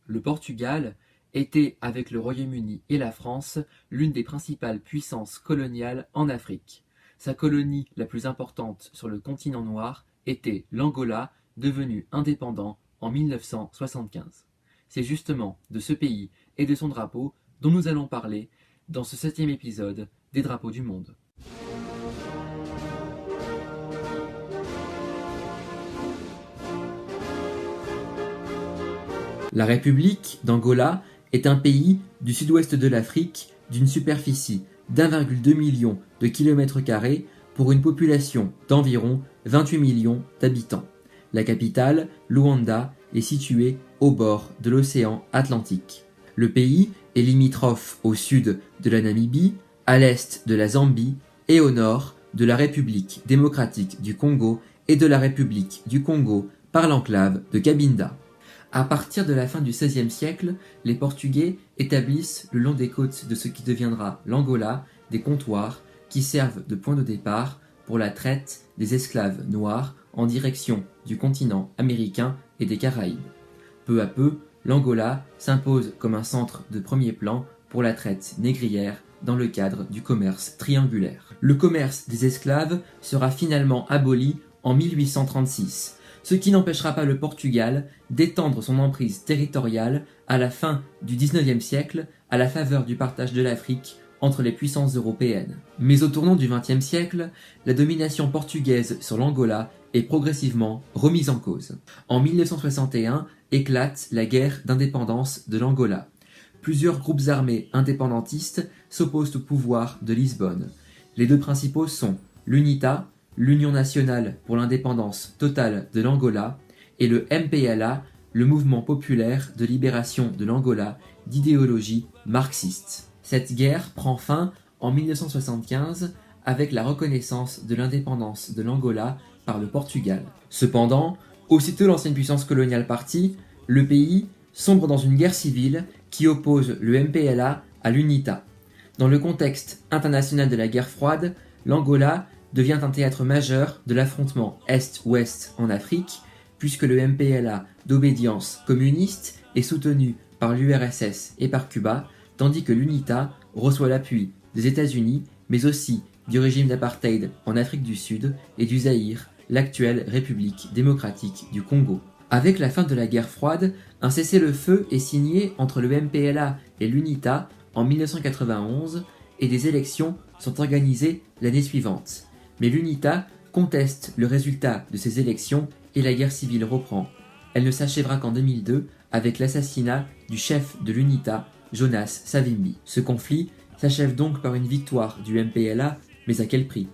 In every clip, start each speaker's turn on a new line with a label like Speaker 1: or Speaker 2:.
Speaker 1: Le Portugal était, avec le Royaume-Uni et la France, l'une des principales puissances coloniales en Afrique. Sa colonie la plus importante sur le continent noir était l'Angola, devenu indépendant en 1975. C'est justement de ce pays et de son drapeau dont nous allons parler dans ce 7e épisode des Drapeaux du Monde. La République d'Angola est un pays du sud-ouest de l'Afrique d'une superficie d'1,2 million de kilomètres carrés pour une population d'environ 28 millions d'habitants. La capitale, Luanda, est située au bord de l'océan Atlantique. Le pays est limitrophe au sud de la Namibie, à l'est de la Zambie et au nord de la République démocratique du Congo et de la République du Congo par l'enclave de Cabinda. À partir de la fin du XVIe siècle, les Portugais établissent le long des côtes de ce qui deviendra l'Angola des comptoirs qui servent de point de départ pour la traite des esclaves noirs en direction du continent américain et des Caraïbes. Peu à peu, l'Angola s'impose comme un centre de premier plan pour la traite négrière dans le cadre du commerce triangulaire. Le commerce des esclaves sera finalement aboli en 1836. Ce qui n'empêchera pas le Portugal d'étendre son emprise territoriale à la fin du XIXe siècle à la faveur du partage de l'Afrique entre les puissances européennes. Mais au tournant du XXe siècle, la domination portugaise sur l'Angola est progressivement remise en cause. En 1961 éclate la guerre d'indépendance de l'Angola. Plusieurs groupes armés indépendantistes s'opposent au pouvoir de Lisbonne. Les deux principaux sont l'UNITA, l'Union nationale pour l'indépendance totale de l'Angola, et le MPLA, le mouvement populaire de libération de l'Angola d'idéologie marxiste. Cette guerre prend fin en 1975 avec la reconnaissance de l'indépendance de l'Angola par le Portugal. Cependant, aussitôt l'ancienne puissance coloniale partie, le pays sombre dans une guerre civile qui oppose le MPLA à l'UNITA. Dans le contexte international de la guerre froide, l'Angola devient un théâtre majeur de l'affrontement Est-Ouest en Afrique, puisque le MPLA d'obédience communiste est soutenu par l'URSS et par Cuba, tandis que l'UNITA reçoit l'appui des États-Unis, mais aussi du régime d'apartheid en Afrique du Sud et du Zaïre, l'actuelle République démocratique du Congo. Avec la fin de la guerre froide, un cessez-le-feu est signé entre le MPLA et l'UNITA en 1991 et des élections sont organisées l'année suivante. Mais l'UNITA conteste le résultat de ces élections et la guerre civile reprend. Elle ne s'achèvera qu'en 2002 avec l'assassinat du chef de l'UNITA, Jonas Savimbi. Ce conflit s'achève donc par une victoire du MPLA, mais à quel prix ?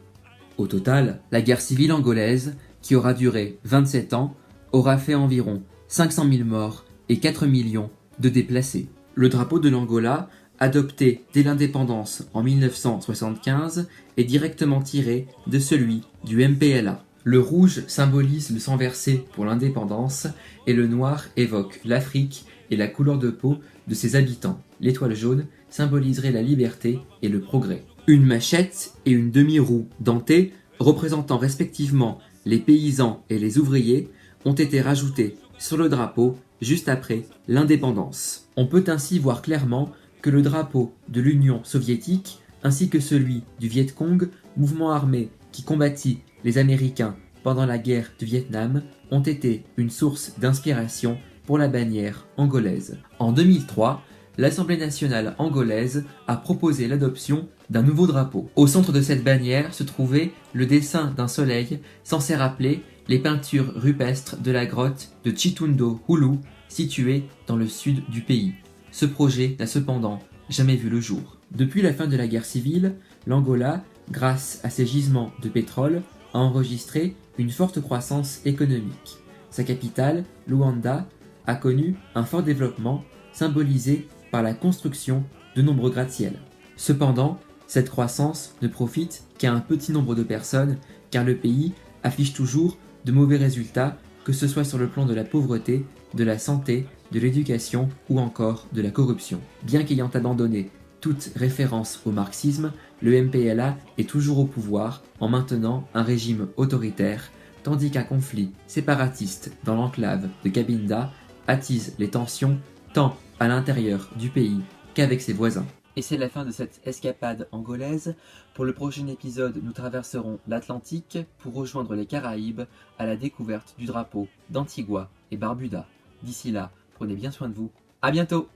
Speaker 1: Au total, la guerre civile angolaise, qui aura duré 27 ans, aura fait environ 500 000 morts et 4 millions de déplacés. Le drapeau de l'Angola, adopté dès l'indépendance en 1975, est directement tiré de celui du MPLA. Le rouge symbolise le sang versé pour l'indépendance et le noir évoque l'Afrique et la couleur de peau de ses habitants. L'étoile jaune symboliserait la liberté et le progrès. Une machette et une demi-roue dentée, représentant respectivement les paysans et les ouvriers, ont été rajoutées sur le drapeau juste après l'indépendance. On peut ainsi voir clairement que le drapeau de l'Union soviétique ainsi que celui du Viet Cong, mouvement armé qui combattit les Américains pendant la guerre du Vietnam, ont été une source d'inspiration pour la bannière angolaise. En 2003, l'Assemblée nationale angolaise a proposé l'adoption d'un nouveau drapeau. Au centre de cette bannière se trouvait le dessin d'un soleil censé rappeler les peintures rupestres de la grotte de Chitundo Hulu, située dans le sud du pays. Ce projet n'a cependant jamais vu le jour. Depuis la fin de la guerre civile, l'Angola, grâce à ses gisements de pétrole, a enregistré une forte croissance économique. Sa capitale, Luanda, a connu un fort développement symbolisé par la construction de nombreux gratte-ciels. Cependant, cette croissance ne profite qu'à un petit nombre de personnes car le pays affiche toujours de mauvais résultats, que ce soit sur le plan de la pauvreté, de la santé, de l'éducation ou encore de la corruption. Bien qu'ayant abandonné toute référence au marxisme, le MPLA est toujours au pouvoir en maintenant un régime autoritaire, tandis qu'un conflit séparatiste dans l'enclave de Cabinda attise les tensions tant à l'intérieur du pays qu'avec ses voisins. Et c'est la fin de cette escapade angolaise. Pour le prochain épisode, nous traverserons l'Atlantique pour rejoindre les Caraïbes à la découverte du drapeau d'Antigua et Barbuda. D'ici là, prenez bien soin de vous. À bientôt!